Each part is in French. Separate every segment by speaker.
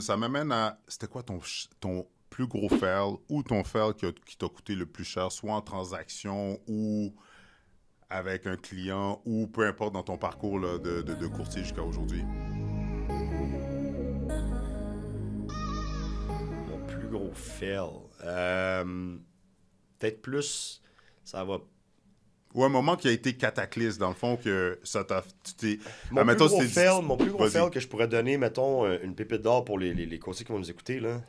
Speaker 1: Ça m'amène à, c'était quoi ton plus gros fail ou ton fail qui t'a coûté le plus cher, soit en transaction ou avec un client ou peu importe dans ton parcours là, de courtier jusqu'à aujourd'hui?
Speaker 2: Mon plus gros fail. Peut-être plus, ça va.
Speaker 1: Ou un moment qui a été cataclysme, dans le fond, que ça t'a. Tu t'es.
Speaker 2: Mon plus
Speaker 1: Admettons,
Speaker 2: gros
Speaker 1: c'était.
Speaker 2: fail, mon plus gros
Speaker 1: Vas-y.
Speaker 2: fail que je pourrais donner, mettons, une pépite d'or pour les courtiers qui vont nous écouter, là.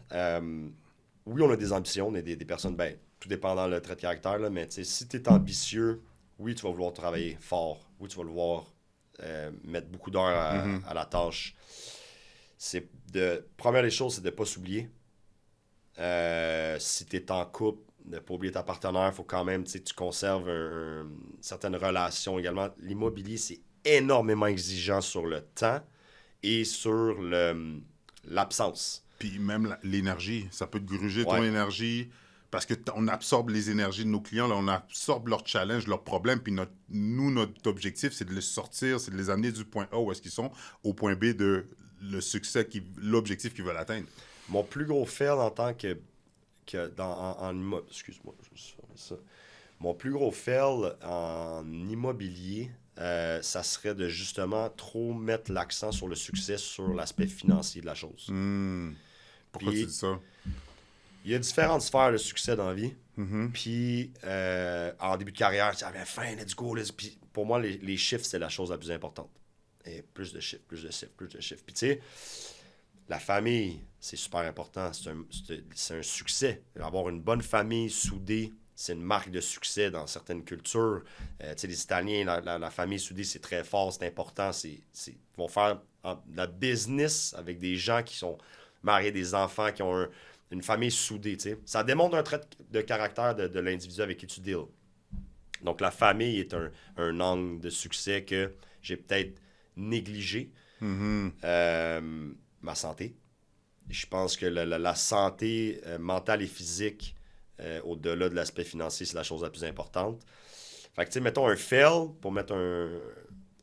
Speaker 2: Oui, on a des ambitions, on est des personnes, ben, tout dépend dans le trait de caractère, là, mais tu sais, si tu es ambitieux, oui, tu vas vouloir travailler fort. Oui, tu vas vouloir mettre beaucoup d'heures
Speaker 1: Mhm.
Speaker 2: à la tâche. Première des choses, c'est de ne pas s'oublier. Si tu es en couple, ne pas oublier ta partenaire, il faut quand même, tu conserves une certaine relation également. L'immobilier, c'est énormément exigeant sur le temps et sur l'absence.
Speaker 1: Puis même l'énergie, ça peut te gruger ton
Speaker 2: Ouais,
Speaker 1: énergie parce que on absorbe les énergies de nos clients, là, on absorbe leurs challenges, leurs problèmes, puis notre objectif, c'est de les sortir, c'est de les amener du point A où est-ce qu'ils sont au point B de le succès, l'objectif qu'ils veulent atteindre.
Speaker 2: mon plus gros fail en tant excuse-moi, je me suis fermé ça. Mon plus gros fail en immobilier, ça serait de justement trop mettre l'accent sur le succès, sur l'aspect financier de la chose.
Speaker 1: Hmm. Pourquoi tu dis
Speaker 2: Puis,
Speaker 1: ça?
Speaker 2: il y a différentes sphères de succès dans la vie.
Speaker 1: Mhm.
Speaker 2: Puis, en début de carrière, tu avais faim, let's go. Puis, pour moi, les chiffres, c'est la chose la plus importante. Et plus de chiffres, plus de chiffres, plus de chiffres. Puis, tu sais, la famille, c'est super important. C'est un succès. Avoir une bonne famille soudée, c'est une marque de succès dans certaines cultures. Tu sais, les Italiens, la famille soudée, c'est très fort, c'est important. Ils vont faire de la business avec des gens qui sont mariés, des enfants qui ont une famille soudée. Tu sais. Ça démontre un trait de caractère de l'individu avec qui tu deals. Donc, la famille est un angle de succès que j'ai peut-être négligé.
Speaker 1: Mhm.
Speaker 2: Ma santé. Je pense que la santé mentale et physique, au-delà de l'aspect financier, c'est la chose la plus importante. Fait que, tu sais, mettons un fail, pour mettre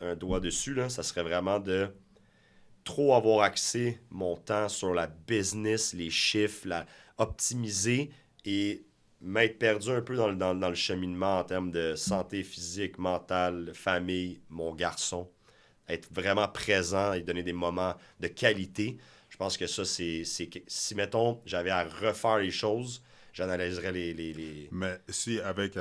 Speaker 2: un doigt dessus, là, ça serait vraiment de trop avoir axé mon temps sur la business, les chiffres, optimiser et m'être perdu un peu dans le cheminement en termes de santé physique, mentale, famille, mon garçon. Être vraiment présent et donner des moments de qualité. Je pense que ça, si, mettons, j'avais à refaire les choses, j'analyserais
Speaker 1: Mais si, avec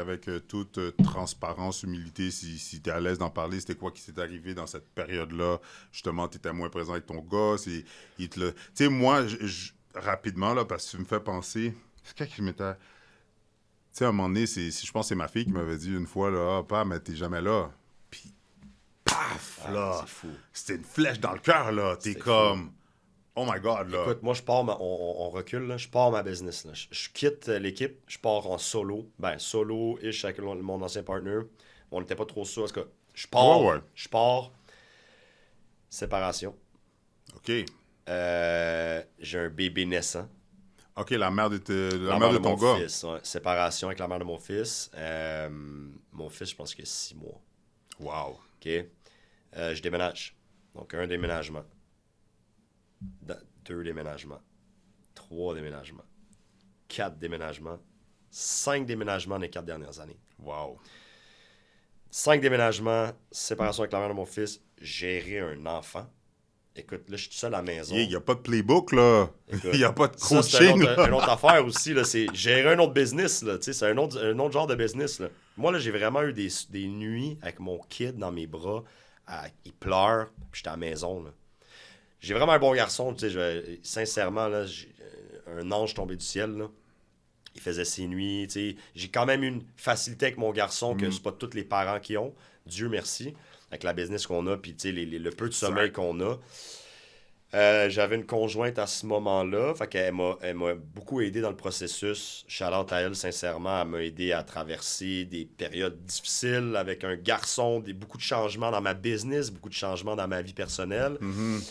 Speaker 1: toute transparence, humilité, si tu es à l'aise d'en parler, c'était quoi qui s'est arrivé dans cette période-là? Justement, tu étais moins présent avec ton gosse et il te le. Tu sais, moi, rapidement, là, parce que tu me fais penser. C'est quoi qui m'était. Tu sais, à un moment donné, je pense que c'est ma fille qui m'avait dit une fois, là, ah, pas, mais t'es jamais là. Puis, paf,
Speaker 2: Ah,
Speaker 1: là,
Speaker 2: c'est fou.
Speaker 1: c'était une flèche dans le cœur, là. T'es
Speaker 2: C'était fou.
Speaker 1: comme, oh my God, là.
Speaker 2: Écoute, moi, on recule, là, je pars ma business. Là. Je quitte l'équipe, je pars en solo. Ben, solo-ish avec mon ancien partner. On n'était pas trop sûr. Parce que
Speaker 1: Ouais, ouais.
Speaker 2: je pars, séparation.
Speaker 1: OK.
Speaker 2: J'ai un bébé naissant.
Speaker 1: OK, la
Speaker 2: La
Speaker 1: mère
Speaker 2: mère
Speaker 1: de
Speaker 2: de
Speaker 1: ton
Speaker 2: mon
Speaker 1: gars.
Speaker 2: fils, ouais. Séparation avec la mère de mon fils. Mon fils, je pense qu'il a 6 mois.
Speaker 1: Wow.
Speaker 2: OK? Je déménage. Donc, un déménagement. Deux déménagements. Trois déménagements. Quatre déménagements. Cinq déménagements dans les 4 dernières années.
Speaker 1: Wow.
Speaker 2: Cinq déménagements, séparation avec la mère de mon fils, gérer un enfant. Écoute, là, je suis tout seul à la
Speaker 1: Il
Speaker 2: maison.
Speaker 1: n'y a pas de playbook, là. Il n'y
Speaker 2: Écoute,
Speaker 1: a pas de
Speaker 2: ça, c'est
Speaker 1: coaching,
Speaker 2: une
Speaker 1: là.
Speaker 2: autre affaire aussi. Là, c'est gérer un autre business. Là, c'est un autre genre de business. Là. Moi, là, j'ai vraiment eu des nuits avec mon kid dans mes bras. Il pleure, puis j'étais à la maison. Là. J'ai vraiment un bon garçon. Sincèrement, là, un ange tombé du ciel. Là. Il faisait ses nuits. J'ai quand même une facilité avec mon garçon que c'est pas tous les parents qui ont. Dieu merci. Avec la business qu'on a, puis le peu de sommeil
Speaker 1: Exact.
Speaker 2: qu'on a. J'avais une conjointe à ce moment-là. Fait qu'elle m'a beaucoup aidé dans le processus. Shout-out à elle, sincèrement. Elle m'a aidé à traverser des périodes difficiles avec un garçon, beaucoup de changements dans ma business, beaucoup de changements dans ma vie personnelle.
Speaker 1: Mhm.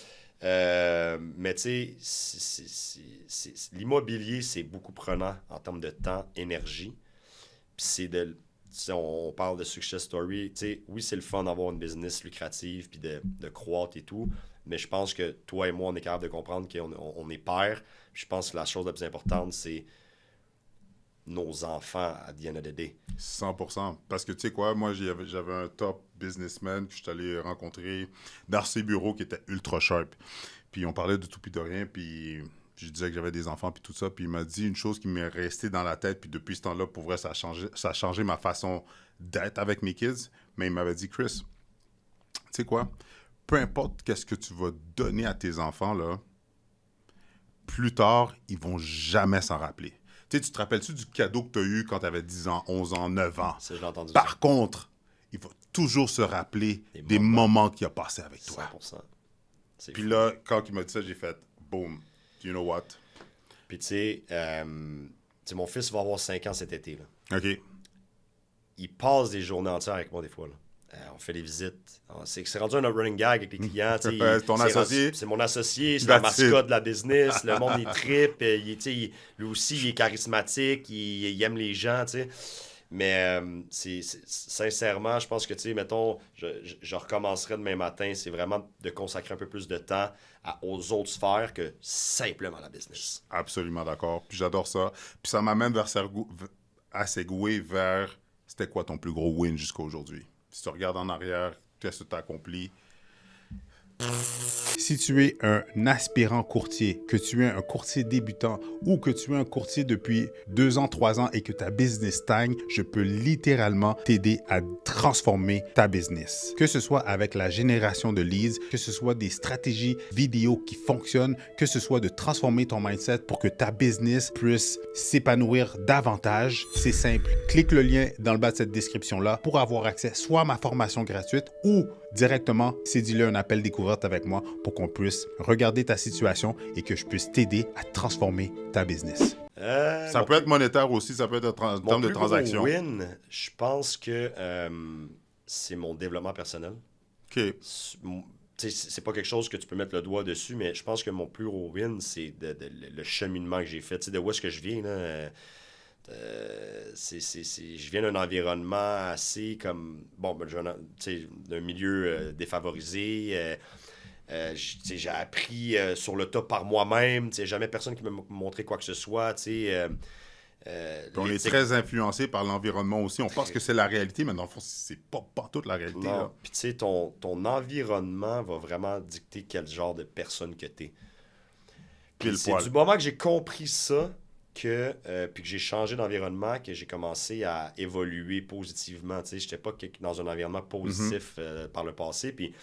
Speaker 2: Mais tu sais, l'immobilier, c'est beaucoup prenant en termes de temps, énergie. Puis on parle de success story. Tu sais, oui, c'est le fun d'avoir une business lucrative puis de croître et tout. Mais je pense que toi et moi, on est capable de comprendre qu'on est père. Je pense que la chose la plus importante, c'est nos enfants à the end of the day.
Speaker 1: 100%. Parce que tu sais quoi, moi, j'avais un top businessman que je suis allé rencontrer dans ses bureaux qui était ultra sharp. Puis on parlait de tout puis de rien, puis je disais que j'avais des enfants puis tout ça, puis il m'a dit une chose qui m'est restée dans la tête, puis depuis ce temps-là, pour vrai, ça a changé ma façon d'être avec mes kids. Mais il m'avait dit, Chris, tu sais quoi, peu importe qu'est-ce que tu vas donner à tes enfants, là, plus tard, ils vont jamais s'en rappeler. Tu sais, tu te rappelles-tu du cadeau que tu as eu quand tu avais 10 ans, 11 ans, 9 ans?
Speaker 2: Ça, je l'ai entendu.
Speaker 1: Par contre, il va toujours se rappeler des moments qu'il a passés avec toi.
Speaker 2: 100%.
Speaker 1: Puis là, quand il m'a dit ça, j'ai fait « Boom, you know what? »
Speaker 2: Puis tu sais, mon fils va avoir 5 ans cet été. Là.
Speaker 1: OK.
Speaker 2: Il passe des journées entières avec moi des fois. Là. On fait des visites. C'est rendu un running gag avec les clients.
Speaker 1: C'est ton associé?
Speaker 2: C'est mon associé, c'est la mascotte de la business. Le monde, il trippe. Lui aussi, il est charismatique. Il aime les gens. T'sais. Mais sincèrement, je pense que, tu sais, mettons, je recommencerai demain matin. C'est vraiment de consacrer un peu plus de temps aux autres sphères que simplement la business.
Speaker 1: Absolument d'accord. Puis j'adore ça. Puis ça m'amène à segouer vers c'était quoi ton plus gros win jusqu'à aujourd'hui? Si tu regardes en arrière, qu'est-ce que tu as accompli? Si tu es un aspirant courtier, que tu es un courtier débutant ou que tu es un courtier depuis 2 ans, 3 ans et que ta business stagne, je peux littéralement t'aider à transformer ta business. Que ce soit avec la génération de leads, que ce soit des stratégies vidéo qui fonctionnent, que ce soit de transformer ton mindset pour que ta business puisse s'épanouir davantage, c'est simple. Clique le lien dans le bas de cette description-là pour avoir accès soit à ma formation gratuite ou directement, sédis-le un appel découverte avec moi pour qu'on puisse regarder ta situation et que je puisse t'aider à transformer ta business. Ça peut être monétaire aussi, ça peut être en termes de transactions.
Speaker 2: Mon plus gros win, je pense que c'est mon développement personnel.
Speaker 1: OK.
Speaker 2: C'est pas quelque chose que tu peux mettre le doigt dessus, mais je pense que mon plus gros win, c'est le cheminement que j'ai fait. Tu sais, de où est-ce que je viens, là, je viens d'un environnement assez comme d'un milieu défavorisé. J'ai appris sur le tas par moi-même. Jamais personne qui m'a montré quoi que ce soit.
Speaker 1: On est très influencé par l'environnement aussi. On pense que c'est la réalité, mais dans le fond, c'est pas toute la réalité.
Speaker 2: Non. Puis tu sais, ton environnement va vraiment dicter quel genre de personne que t'es. Puis c'est du moment que j'ai compris ça, puis que j'ai changé d'environnement, que j'ai commencé à évoluer positivement. Je n'étais pas dans un environnement positif par le passé. Puis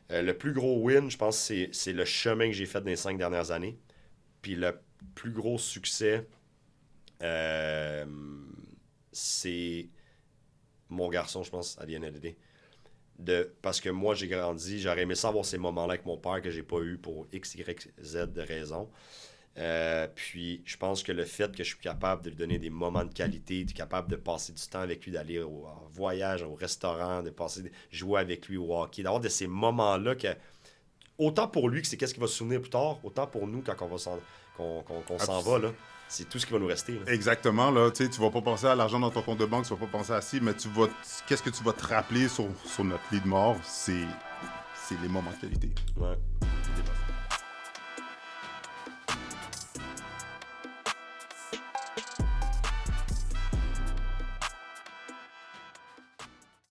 Speaker 2: le plus gros win, je pense, c'est le chemin que j'ai fait dans les 5 dernières années. Puis le plus gros succès, c'est mon garçon, je pense, à l'INLD. Parce que moi, j'ai grandi, j'aurais aimé ça avoir ces moments-là avec mon père que j'ai pas eu pour X, Y, Z de raisons. Puis je pense que le fait que je suis capable de lui donner des moments de qualité, de capable de passer du temps avec lui, d'aller en voyage, au restaurant, jouer avec lui au hockey, d'avoir de ces moments-là que autant pour lui que c'est qu'est-ce qu'il va se souvenir plus tard, autant pour nous quand on s'en va, là, c'est tout ce qui va nous rester. Là.
Speaker 1: Exactement, là, tu vas pas penser à l'argent dans ton compte de banque, tu vas pas penser à ci, mais qu'est-ce que tu vas te rappeler sur notre lit de mort, c'est les moments de qualité.
Speaker 2: Ouais.